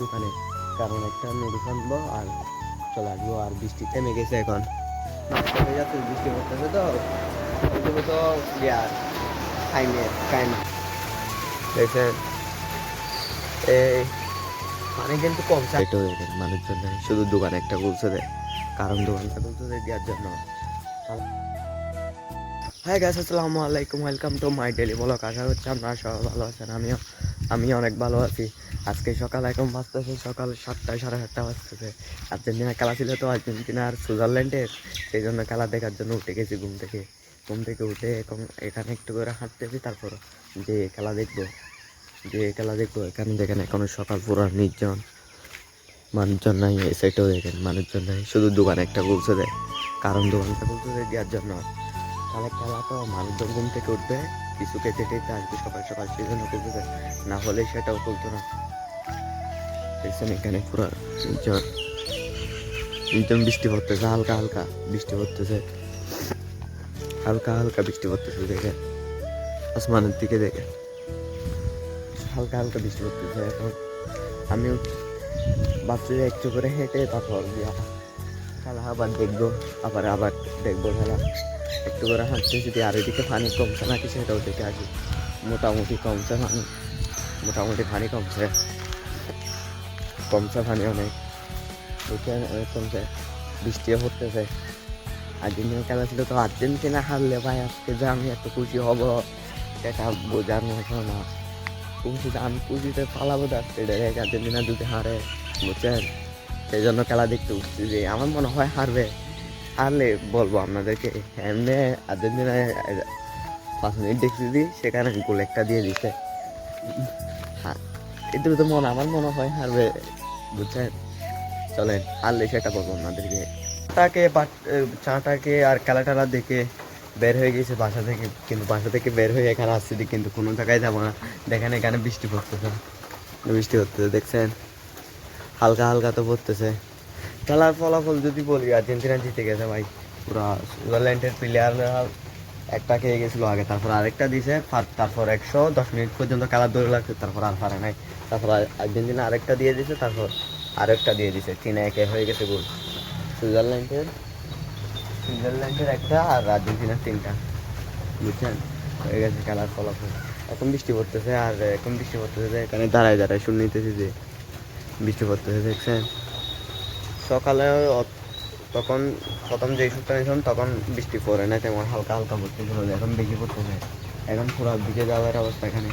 দোকানে, কারণ একটা নুডলস আনবো আর চলে আসবো। আর বৃষ্টি থেমে গেছে এখন, চলে যাচ্ছে, বৃষ্টি পড়তেছে তো ওইগুলো তো ইয়ার খাইনি খাইনি দেখছেন। এই মানে কিন্তু কম সাইটও দেখেন মানুষজন নেই, শুধু দোকান একটা খুলছে দেয়, কারণ দোকানটা খুলছে দেওয়ার জন্য। হ্যাঁ গাইস, আসসালামু আলাইকুম, welcome to my daily blog. আশা করছি আপনারা সবাই ভালো আছেন। আমি অনেক ভালো আছি। আজকে সকাল এখন বাজতেছে সকাল 7টা, 7:30 বাজতেছে। আর্জেন্টিনা খেলা ছিল তো, আর্জেন্টিনা আর সুইজারল্যান্ডের, সেই জন্য খেলা দেখার জন্য উঠে গেছি ঘুম থেকে উঠে এখন এখানে একটু করে হাঁটতেছি। তারপর যে খেলা দেখবো এখানে দেখেন এখনো সকাল পুরো নির্জন, মানুষজন নাই। এই সাইডেও দেখেন মানুষজন নাই, শুধু দোকান একটা খুলছে দেয়, কারণ দোকানটা খুলছে দেওয়ার জন্য। তাহলে খেলা তো মানুষজন ঘুম থেকে উঠবে, কিছু খেতে টেতে আসবে সকাল সকাল, সেই জন্য খুলতে, না হলে সেটাও খুলতো না। দেখছেন এখানে পুরো নির্জন নির্জন, বৃষ্টি পড়তেছে, হালকা হালকা বৃষ্টি পড়তেছে, হালকা হালকা বৃষ্টি পড়তেছে। দেখে আসমানের দিকে দেখে হালকা হালকা বৃষ্টি পড়তেছে। এখন আমিও ভাবছি যে একটু করে হেঁটে তারপর খেলা আবার দেখবো, আবার দেখবো খেলা। একটু করে হাঁটতেছি, আর এদিকে পানি কমছে নাকি সেটাও দেখে আসি। মোটামুটি কমছে পানি অনেক কমছে, বৃষ্টিও পড়তেছে। আর্জেন্টিনা খেলা ছিল তো, আর্জেন্টিনা হারলে ভাই আজকে যে আমি এত খুশি হব এটা বোঝার মতো না। আমি খুশিতে পালাবো আসতে, আর্জেন্টিনা যদি হারে, বুঝছেন। সেই জন্য খেলা দেখতে উঠছি, যে আমার মনে হয় হারলে বলবো আপনাদেরকে। এমনি আর্জেন্টিনায় 5 মিনিট দেখছি দিই, সেখানে গোল একটা দিয়ে দিছে। এদের তো আমার মনে হয় হারবে, বুঝছেন। চলেন হারলে সেটা বলবো আপনাদেরকে। চাটাকে আর খেলা দেখে বের হয়ে গেছে বাসা থেকে, কিন্তু বাসা থেকে বের হয়ে এখানে আসছি, কিন্তু কোনো জায়গায় যাবো না। দেখেন এখানে বৃষ্টি পড়তেছে, দেখছেন, হালকা হালকা তো পড়তেছে। খেলার ফলাফল যদি বলি, আর্জেন্টিনা জিতে গেছে ভাই। পুরা সুইজারল্যান্ডের প্লেয়াররা একটা খেয়ে গেছিলো আগে, তারপর আরেকটা দিছে, তারপর 110 মিনিট পর্যন্ত খেলা দৌড়ে লাগছে, তারপর আর পারে নাই। তারপর আর্জেন্টিনা আরেকটা দিয়ে দিছে, তারপর আরেকটা দিয়ে দিছে, 3-1 হয়ে গেছে গোল। সুইজারল্যান্ডের একটা আর আর্জেন্টিনার 3টা, বুঝছেন। হয়ে গেছে খেলার ফলাফল। এখন বৃষ্টি পড়তেছে, এখানে দাঁড়ায় শুনতেছি যে বৃষ্টি পড়তেছে, দেখছেন। সকালে তখন প্রথম যে শুটটা নিয়েছিলাম তখন বৃষ্টি পড়ে না, তেমন হালকা হালকা পড়তেছিল, এখন বেশি পড়তেছে। এখন পুরো ভিজে যাওয়ার অবস্থা এখানে।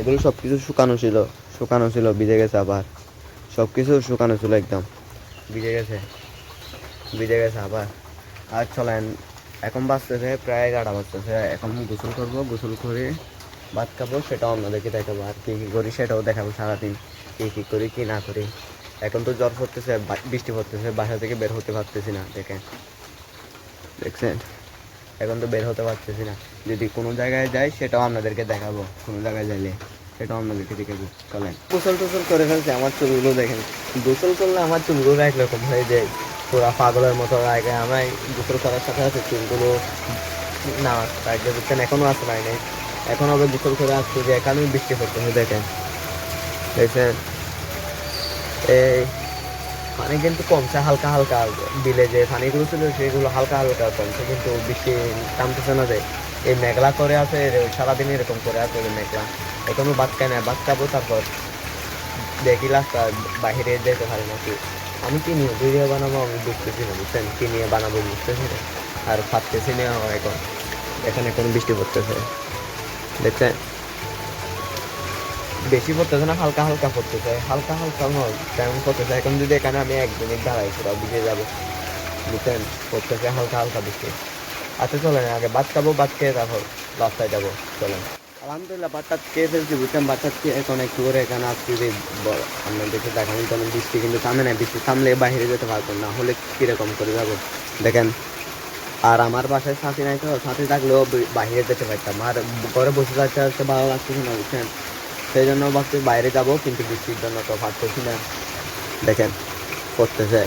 এগুলো সব কিছু শুকানো ছিল, ভিজে গেছে আবার। সব কিছু শুকানো ছিল একদম, ভিজে গেছে আবার। আর চলেন, এখন বাজতেছে প্রায় 11টা বাজতেছে। এখন গোসল করে ভাত খাবো, সেটাও আপনাদেরকে দেখাবো। আর কী করি সেটাও দেখাবো, সারাদিন কী করি কী না করি। এখন তো জ্বর পড়তেছে, বৃষ্টি পড়তেছে, বাসা থেকে বের হতে পারতেছি না। দেখছেন এখন তো বের হতে পারতেছি না। যদি কোনো জায়গায় যাই সেটাও আপনাদেরকে দেখাবো, কোনো জায়গায় যাইলে সেটাও আপনাদেরকে দেখাবো। চলেন, গোসল করে ফেলছে, আমার চুলগুলো দেখেন। গোসল করলে আমার চুলগুলো একরকম হয়ে যায়, পুরা পাগলের মতো লাগে। আমার গোসল করার সাথে সাথে চুলগুলো না আসতে বুঝছেন, এখনো আসতে পারি নাই। এখন আবার গোসল করে আসছে, যে এখানেই বৃষ্টি পড়তেছে। দেখছেন এই পানি কিন্তু কমছে হালকা হালকা, বিলে যে পানিগুলো ছিল সেগুলো হালকা হালকা কমছে, কিন্তু বৃষ্টি নামতেছে না। যে এই মেঘলা করে আছে, সারাদিন এরকম করে আছে মেঘলা। এখনো ভাত খাই না, ভাত খাবো, তারপর দেখি লাস্ট বাহিরে যেতে পারি নাকি। আমি কি নিয়ে ভিডিও বানাবো আমি বুঝতেছি না, বুঝছেন, কি নিয়ে বানাবো বুঝতেছি না, আর পারতেছি না এখন। এখন বৃষ্টি পড়তেছে, দেখছেন, বেশি পড়তেছে না, হালকা হালকা নয়, তেমন পড়তেছে। এখন যদি এখানে আমি 1 মিনিট দাঁড়াই পুরো ভিজে যাবো, বুঝছেন, পড়তেছে হালকা হালকা বৃষ্টি। আচ্ছা চলেন, আগে ভাত খাবো, ভাত খেয়ে তারপর রাস্তায় যাবো। চলেন, আলহামদুলিল্লাহ ভাতটা খেয়ে ফেলছি, বুঝছেন। ভাতটা খেয়ে এখন একটু করে এখানে আসছি, যে আপনাদেরকে দেখানো তেমন বৃষ্টি কিন্তু থামে না। বৃষ্টি থামলে বাইরে যেতে পারবেন, না হলে কিরকম করে যাবো দেখেন। আর আমার বাসায় সাথী নাই তো, সাথী থাকলেও বাইরে যেতে পারতাম, আর ঘরে বসে থাকতে ভালো লাগতেছে না, বুঝছেন। সেই জন্য ভাবছি বাইরে যাবো, কিন্তু বৃষ্টির জন্য তো পারতেছি না। দেখেন পড়তেছে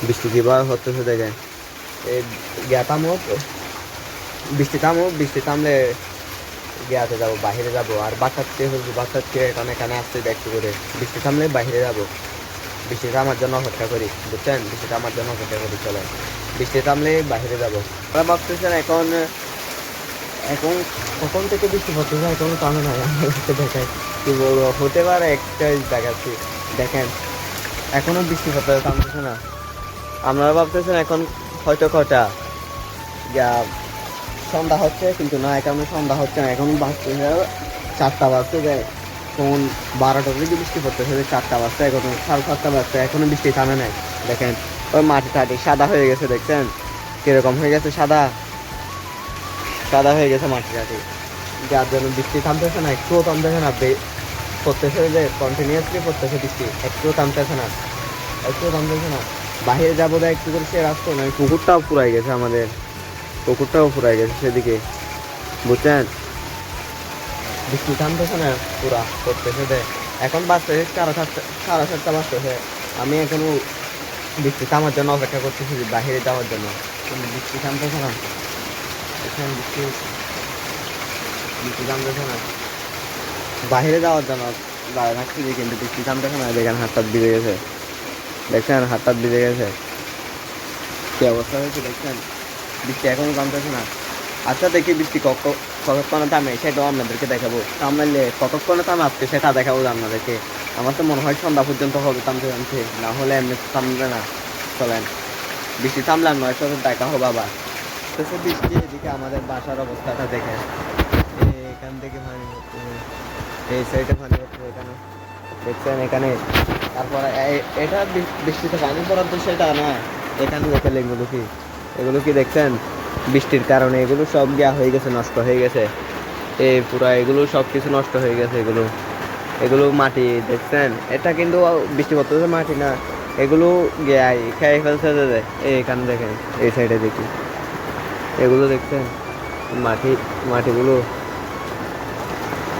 বৃষ্টি, কীভাবে হতেছে দেখেন। এই বৃষ্টি থামলে গিয়াতে যাবো, বাইরে যাবো। আর বাসাচ্ছে এখানে এখানে আসতে একটু করে বৃষ্টি থামলে বাইরে যাবো। বৃষ্টি থামার জন্য অপেক্ষা করি, বুঝছেন? বৃষ্টি থামার জন্য অপেক্ষা করি, চলে বৃষ্টি থামলে বাইরে যাবো। ওরা ভাবতেছেন এখন এখন কখন থেকে বৃষ্টি পড়তেছে এখনো থামে নাই। আমাদেরকে দেখায় কি বলবো, হতে পারে একটা দেখাচ্ছি, দেখেন এখনো বৃষ্টি পড়তে থামতেছে না। আপনারা ভাবতেছেন এখন হয়তো কটা সন্ধ্যা হচ্ছে, কিন্তু না, এখন সন্ধ্যা হচ্ছে না, এখন বাজতে 4টা বাজতে যায়। তখন 12টার দিকে বৃষ্টি পড়তেছে, 4টা বাজতে এখন 7:30 বাজতে, এখনো বৃষ্টি থামে নাই। দেখেন ওই মাটি টাটি সাদা হয়ে গেছে, দেখছেন কিরকম হয়ে গেছে, সাদা সাদা হয়ে গেছে মাটি টাটি, যার জন্য বৃষ্টি থামতেছে না, একটুও থামতেছে না। পড়তেছে যে কন্টিনিউয়াসলি পড়তেছে বৃষ্টি, একটুও থামতেছে না, একটুও থামতেছে না। বাহিরে যাবো দেয় একটু করে, সে রাস্তা নয়, পুকুরটাও ফুরাই গেছে, আমাদের পুকুরটাও ফুরাই গেছে সেদিকে, বুঝছেন? বৃষ্টি থামতেছে না, পুরা পড়তেছে যে। এখন বাজতেছে 7:30 বাজতেছে, আমি এখনো বৃষ্টি থামার জন্য অপেক্ষা করতেছি বাহিরে যাওয়ার জন্য, কিন্তু বৃষ্টি থামতেছে না। এখন বৃষ্টি থামতেছে না, বাহিরে যাওয়ার জন্য দাঁড়িয়ে থাকছি, কিন্তু বৃষ্টি থামতেছে না। দেখেন হাত টাত ভিজে গেছে, দেখছেন হাত টাত ভিজে গেছে, কি অবস্থা হয়েছে দেখছেন? বৃষ্টি এখনো থামতেছে না। আচ্ছা দেখি বৃষ্টি কতক্ষণে থামে সেটাও আপনাদেরকে দেখাবো, থামলে কতক্ষণে থামে আজকে সেটা দেখাবো আপনাদেরকে। আমার তো মনে হয় সন্ধ্যা পর্যন্ত হবে থামতে থামতে, না হলে এমনি থামবে না। চলেন বৃষ্টি থামলে আর 9 সাথে দেখা হবে আবার। তো বৃষ্টি এদিকে আমাদের বাসার অবস্থাটা দেখেন, এখান থেকে পানি হচ্ছে, এই সাইডে পানি হচ্ছে, এখানে দেখছেন এখানে। তারপরে এটা বৃষ্টিতে পানি পড়ার তো সেটা না, এখানে দেখেন এগুলো কি দেখছেন? বৃষ্টির কারণে এগুলো সব গিয়া হয়ে গেছে, নষ্ট হয়ে গেছে, এই পুরা এগুলো সব কিছু নষ্ট হয়ে গেছে। এগুলো মাটি দেখছেন, এটা কিন্তু বৃষ্টি পড়তেছে মাটি না, এগুলো গিয়াই খেয়ে ফেলছে। এইখানে দেখেন, এই সাইডে দেখি এগুলো দেখছেন মাটিগুলো,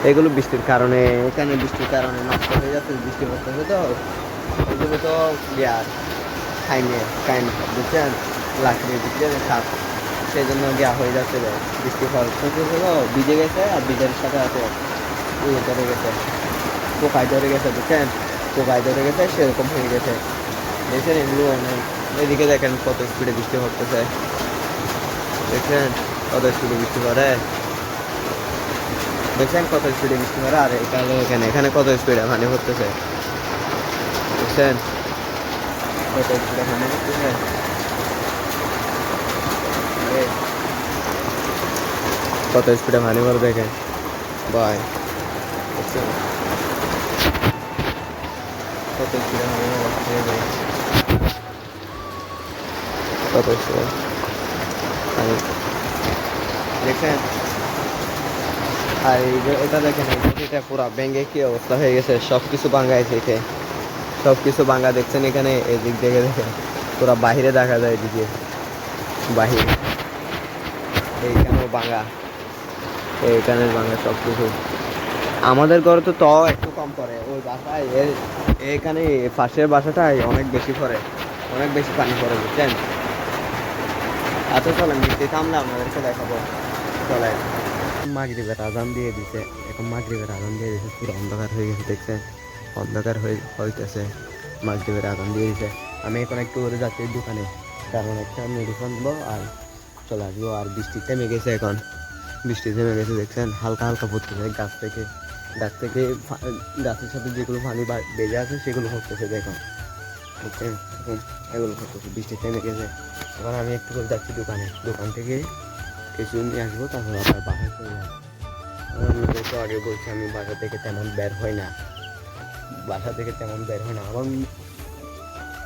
এগুলো বৃষ্টির কারণে, এখানে বৃষ্টির কারণে নষ্ট হয়ে যাচ্ছে, বৃষ্টি পড়তেছে তো এগুলো তো খাইনে বুঝছেন, লাকড়ি বুঝছেন সাপ, সেই জন্য গিয়া হয়ে যাচ্ছে। বৃষ্টি ফল ভিজে গেছে, আর ভিজের সাথে সাথে ধরে গেছে, পোকায় ধরে গেছে, বুঝছেন পোকায় ধরে গেছে, সেরকম হয়ে গেছে। দেখছেন এগুলো অনেক, এদিকে দেখেন কত স্পিডে বৃষ্টি পড়তেছে, দেখছেন কত স্পিডে বৃষ্টি পড়ে, দেখছেন কত স্পিডে বৃষ্টি পড়ে। আর এখানে কত স্পিডে পানি পড়তেছে, দেখছেন কত স্পিডে পানি পড়তেছে, কত স্পিডে পানি পড়ে দেখেন ভাই, দেখছেন কত স্পিডে পানি পড়ে, কত স্পিডে পানি দেখছেন। আর এটা দেখেন, এটা পুরা ব্যাঙ্গে কি অবস্থা হয়ে গেছে, সবকিছু ভাঙ্গাইছে, সবকিছু ভাঙ্গা, দেখছেন এখানে এদিক থেকে দেখেন পুরা বাহিরে দেখা যায়, এদিকে বাহিরে এইখানেও ভাঙ্গা, এইখানে ভাঙ্গা সবকিছু। আমাদের ঘরে তো একটু কম পড়ে, ওই বাসায় এখানে পাশের বাসাটায় অনেক বেশি পড়ে, অনেক বেশি পানি পড়ে, বুঝছেন? আচ্ছা চলেন বৃষ্টি থামলে আপনাদেরকে দেখাবো, চলে। মাগরিবের আজান দিয়ে দিছে, এখন মাগরিবের আজান দিয়ে দিছে, পুরো অন্ধকার হয়ে গেছে, দেখছেন অন্ধকার হইতেছে, মাগরিবের আজান দিয়ে দিছে। আমি এখন একটু করে যাচ্ছি দোকানে, কারণ একটা মেডিসিন নেবো আর চলে আসবো। আর বৃষ্টি থেমে গেছে, এখন বৃষ্টি থেমে গেছে, দেখছেন হালকা হালকা পড়তেছে গাছ থেকে, গাছের সাথে যেগুলো পানি বেজে আছে সেগুলো পড়তেছে, দেখুন বুঝছেন, এগুলো পড়তেছে, বৃষ্টি থেমে গেছে। এবার আমি একটু করে যাচ্ছি দোকান থেকে কিছু নিয়ে আসবো, তারপর আবার বাসায় চলে যাবো। আপনাদেরকে আগে বলছি আমি বাসা থেকে তেমন বের হয় না, আমার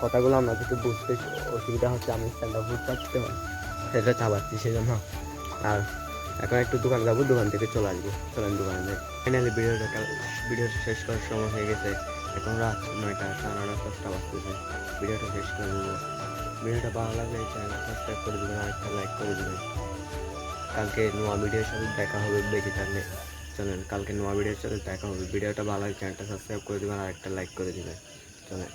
কথাগুলো আপনাদেরকে বুঝতে অসুবিধা হচ্ছে, আমি স্ট্যান্ড আপ করতে হয়, সেটা চাবাচ্ছি সেজন্য। আর এখন একটু দোকান যাবো, দোকান থেকে চলে আসবো, চলেন দোকানে যাই। ফাইনালি ভিডিওটা শেষ করার সময় হয়ে গেছে, এখন রাত 9টা, 9:30 বাজতেছে। ভিডিওটা শেষ করে দেবো। ভিডিওটা ভালো লাগলে চ্যানেলটা সাবস্ক্রাইব করে দেবেন, আর একটা লাইক করে দেবেন। কালকে নোয়া ভিডিওর সাথে দেখা হবে, বেঁচে থাকলে চলেন কালকে নোয়া ভিডিওর সাথে দেখা হবে। ভিডিওটা ভালো লাগে চ্যানেলটা সাবস্ক্রাইব করে দেবেন, আর একটা লাইক করে দেবেন, চলেন।